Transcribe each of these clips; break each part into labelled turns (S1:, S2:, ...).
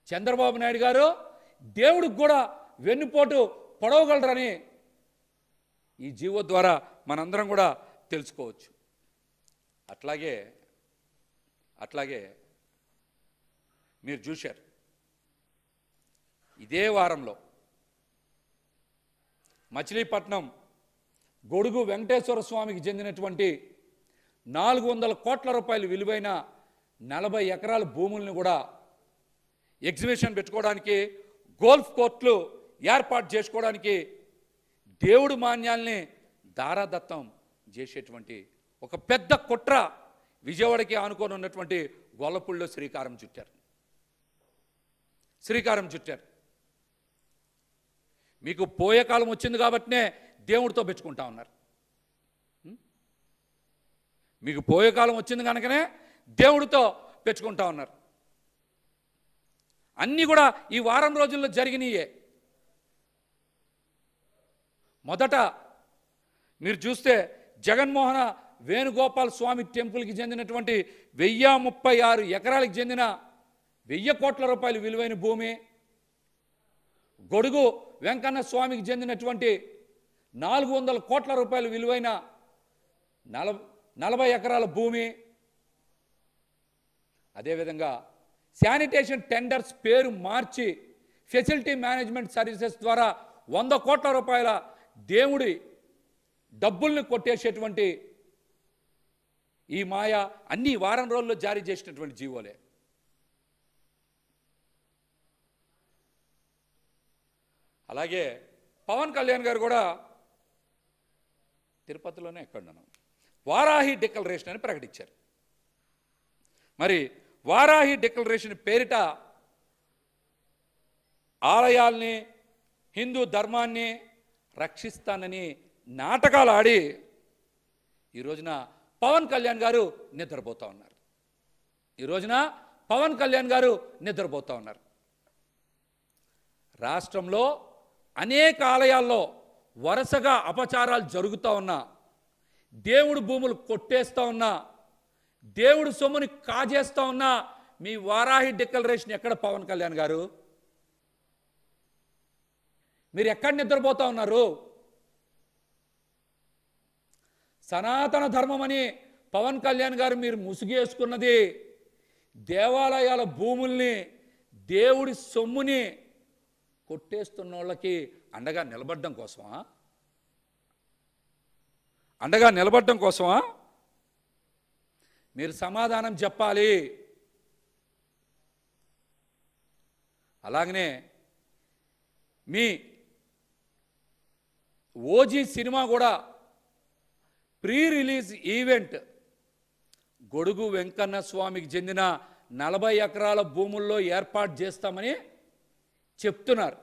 S1: చంద్రబాబు నాయుడు గారు దేవుడికి కూడా వెన్నుపోటు పొడవగలరని ఈ జీవో ద్వారా మనందరం కూడా తెలుసుకోవచ్చు. అట్లాగే మీరు చూశారు, ఇదే వారంలో మచిలీపట్నం గొడుగు వెంకటేశ్వర స్వామికి చెందినటువంటి 400 కోట్ల రూపాయలు విలువైన 40 ఎకరాల భూములను కూడా ఎగ్జిబిషన్ పెట్టుకోవడానికి, గోల్ఫ్ కోర్టులు ఏర్పాటు చేసుకోవడానికి దేవుడు మాన్యాల్ని దారాదత్తం చేసేటువంటి ఒక పెద్ద కుట్ర విజయవాడకి ఆనుకొని ఉన్నటువంటి గొల్లపూడిలో శ్రీకారం చుట్టారు. మీకు పోయే కాలం వచ్చింది కాబట్టినే దేవుడితో పెట్టుకుంటా ఉన్నారు. మీకు పోయే కాలం వచ్చింది కనుకనే దేవుడితో పెట్టుకుంటా ఉన్నారు. అన్నీ కూడా ఈ వారం రోజుల్లో జరిగినాయే. మొదట మీరు చూస్తే జగన్మోహన వేణుగోపాల్ స్వామి టెంపుల్కి చెందినటువంటి 1036 ఎకరాలకు చెందిన 1000 కోట్ల రూపాయలు విలువైన భూమి, గొడుగు వెంకన్న స్వామికి చెందినటువంటి 400 కోట్ల రూపాయలు విలువైన 40 ఎకరాల భూమి, అదేవిధంగా శానిటేషన్ టెండర్స్ పేరు మార్చి ఫెసిలిటీ మేనేజ్మెంట్ సర్వీసెస్ ద్వారా 100 కోట్ల రూపాయల దేవుడి డబ్బుల్ని కొట్టేసేటువంటి ఈ మాయ అన్ని వారం రోజుల్లో జారీ చేసినటువంటి జీవోలే. అలాగే పవన్ కళ్యాణ్ గారు కూడా తిరుపతిలోనే ఎక్కడున్నాను వారాహి డిక్లరేషన్ అని ప్రకటించారు. మరి వారాహి డిక్లరేషన్ పేరిట ఆలయాల్ని, హిందూ ధర్మాన్ని రక్షిస్తానని నాటకాలు ఆడి ఈ రోజున పవన్ కళ్యాణ్ గారు నిద్రపోతూ ఉన్నారు. రాష్ట్రంలో అనేక ఆలయాల్లో వరుసగా అపచారాలు జరుగుతూ ఉన్నా, దేవుడి భూములు కొట్టేస్తూ ఉన్నా, దేవుడి సొమ్ముని కాజేస్తూ ఉన్నా మీ వారాహి డిక్లరేషన్ ఎక్కడ పవన్ కళ్యాణ్ గారు? మీరు ఎక్కడ నిద్రపోతూ ఉన్నారు? సనాతన ధర్మమని పవన్ కళ్యాణ్ గారు మీరు ముసుగేసుకున్నది దేవాలయాల భూముల్ని, దేవుడి సొమ్ముని కొట్టేస్తున్న వాళ్ళకి అండగా నిలబడడం కోసమా? మీరు సమాధానం చెప్పాలి. అలాగనే మీ ఓజీ సినిమా కూడా ప్రీ రిలీజ్ ఈవెంట్ గొడుగు వెంకన్న స్వామికి చెందిన 40 ఎకరాల భూముల్లో ఏర్పాటు చేస్తామని చెప్తున్నారు.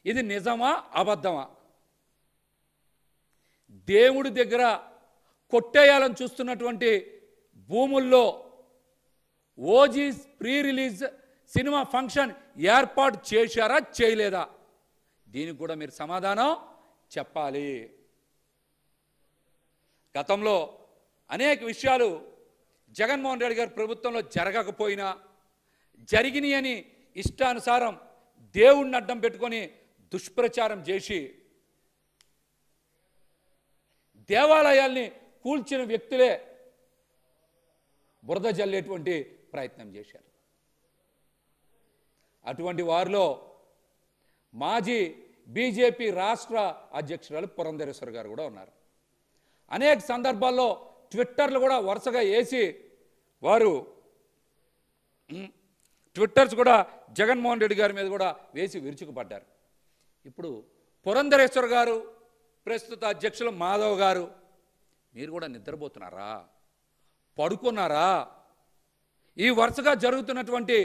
S1: ఇది నిజమా అబద్ధమా? దేవుడి దగ్గర కొట్టేయాలని చూస్తున్నటువంటి భూముల్లో OG pre release cinema function ఏర్పాటు చేశారా చేయలేదా? దీనికి కూడా మీరు సమాధానం చెప్పాలి. గతంలో అనేక విషయాలు జగన్మోహన్ రెడ్డి గారి ప్రభుత్వంలో జరగకపోయినా జరిగినాయని ఇష్టానుసారం దేవుడిని అడ్డం పెట్టుకొని దుష్ప్రచారం చేసి దేవాలయాల్ని కూల్చిన వ్యక్తులే బురద జల్లేటువంటి ప్రయత్నం చేశారు. అటువంటి వారిలో మాజీ బీజేపీ రాష్ట్ర అధ్యక్షురాలు పురంధరేశ్వర్ గారు కూడా ఉన్నారు. అనేక సందర్భాల్లో ట్విట్టర్లు కూడా వరుసగా వేసి వారు ట్విట్టర్స్ కూడా జగన్మోహన్ రెడ్డి గారి మీద కూడా వేసి విరుచుకుపడ్డారు. ఇప్పుడు పురంధరేశ్వర్ గారు, ప్రస్తుత అధ్యక్షులు మాధవ్ గారు, మీరు కూడా నిద్రపోతున్నారా? పడుకున్నారా? ఈ వరుసగా జరుగుతున్నటువంటి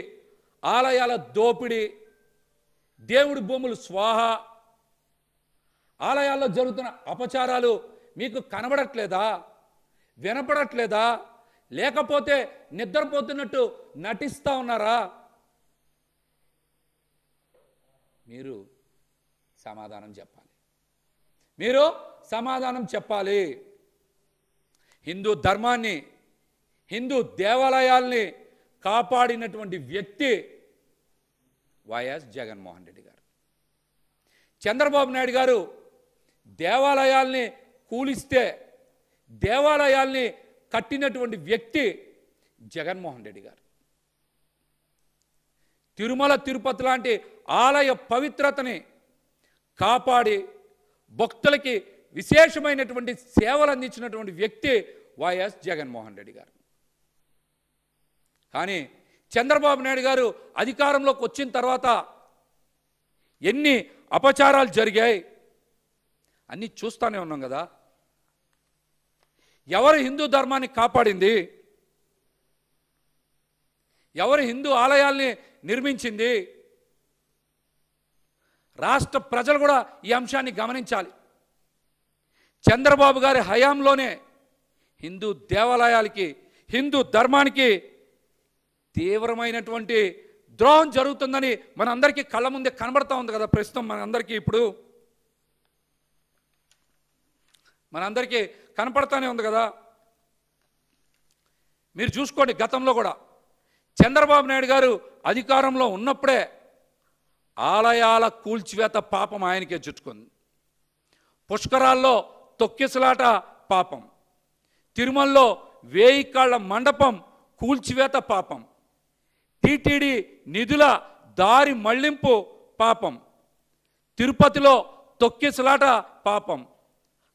S1: ఆలయాల దోపిడీ, దేవుడి భూములు స్వాహ, ఆలయాల్లో జరుగుతున్న అపచారాలు మీకు కనబడట్లేదా? వినపడట్లేదా? లేకపోతే నిద్రపోతున్నట్టు నటిస్తూ ఉన్నారా? మీరు సమాధానం చెప్పాలి. హిందూ ధర్మాన్ని, హిందూ దేవాలయాల్ని కాపాడినటువంటి వ్యక్తి వైఎస్ జగన్మోహన్ రెడ్డి గారు. చంద్రబాబు నాయుడు గారు దేవాలయాల్ని కూలిస్తే దేవాలయాల్ని కట్టినటువంటి వ్యక్తి జగన్మోహన్ రెడ్డి గారు. తిరుమల తిరుపతి లాంటి ఆలయ పవిత్రతని కాపాడి భక్తులకి విశేషమైనటువంటి సేవలు అందించినటువంటి వ్యక్తి వైఎస్ జగన్మోహన్ రెడ్డి గారు. కానీ చంద్రబాబు నాయుడు గారు అధికారంలోకి వచ్చిన తర్వాత ఎన్ని అపచారాలు జరిగాయి అన్నీ చూస్తూనే ఉన్నాం కదా. ఎవరు హిందూ ధర్మాన్ని కాపాడింది, ఎవరు హిందూ ఆలయాల్ని నిర్మించింది, రాష్ట్ర ప్రజలు కూడా ఈ అంశాన్ని గమనించాలి. చంద్రబాబు గారి హయాంలోనే హిందూ దేవాలయాలకి హిందూ ధర్మానికి తీవ్రమైనటువంటి ద్రోహం జరుగుతుందని మనందరికీ కళ్ళ ముందే కనబడతా ఉంది కదా. ప్రస్తుతం మనందరికీ ఇప్పుడు మనందరికీ కనపడతానే ఉంది కదా. మీరు చూసుకోండి, గతంలో కూడా చంద్రబాబు నాయుడు గారు అధికారంలో ఉన్నప్పుడే ఆలయాల కూల్చివేత పాపం ఆయనకే చుట్టుకుంది. పుష్కరాల్లో తొక్కిసలాట పాపం, తిరుమలలో 1000 కాళ్ళ మండపం కూల్చివేత పాపం, టీటీడీ నిధుల దారి మళ్లింపు పాపం, తిరుపతిలో తొక్కిసలాట పాపం,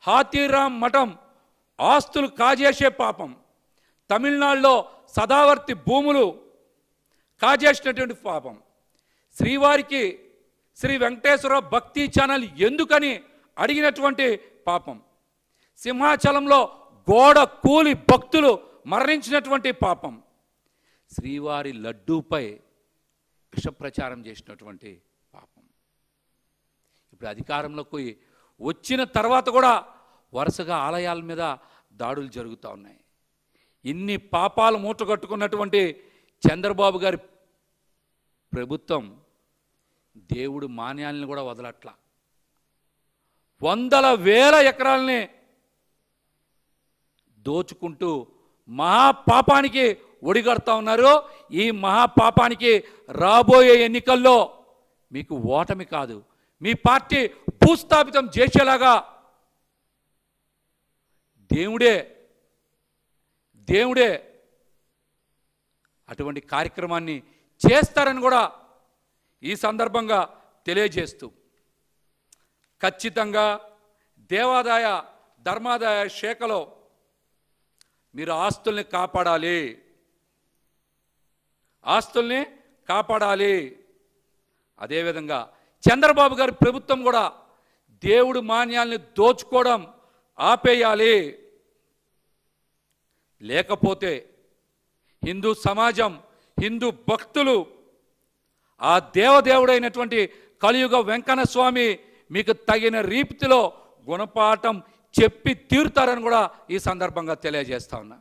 S1: హాతీరామ్ మఠం ఆస్తులు కాజేసే పాపం, తమిళనాడులో సదావర్తి భూములు కాజేసినటువంటి పాపం, శ్రీవారికి శ్రీ వెంకటేశ్వర భక్తి ఛానల్ ఎందుకని అడిగినటువంటి పాపం, సింహాచలంలో గోడ కూలి భక్తులు మరణించినటువంటి పాపం, శ్రీవారి లడ్డూపై విషప్రచారం చేసినటువంటి పాపం. ఇప్పుడు అధికారంలోకి వచ్చిన తర్వాత కూడా వరుసగా ఆలయాల మీద దాడులు జరుగుతూ ఉన్నాయి. ఇన్ని పాపాలు మూటగట్టుకున్నటువంటి చంద్రబాబు గారి ప్రభుత్వం దేవుడు మాన్యాలను కూడా వదలట్లా. వందల వేల ఎకరాలని దోచుకుంటూ మహాపాపానికి ఒడిగడుతూ ఉన్నారు. ఈ మహాపాపానికి రాబోయే ఎన్నికల్లో మీకు ఓటమి కాదు, మీ పార్టీ భూస్థాపితం చేసేలాగా దేవుడే అటువంటి కార్యక్రమాన్ని చేస్తారని కూడా ఈ సందర్భంగా తెలియజేస్తూ, ఖచ్చితంగా దేవాదాయ ధర్మాదాయ శాఖలో మీరు ఆస్తుల్ని కాపాడాలి. అదేవిధంగా చంద్రబాబు గారి ప్రభుత్వం కూడా దేవుడు మాన్యాల్ని దోచుకోవడం ఆపేయాలి. లేకపోతే హిందూ సమాజం, హిందూ భక్తులు ఆ దేవదేవుడైనటువంటి కలియుగ వెంకన్న స్వామి మీకు తగిన రీతిలో గుణపాఠం చెప్పి తీరుతారని కూడా ఈ సందర్భంగా తెలియజేస్తా ఉన్నా.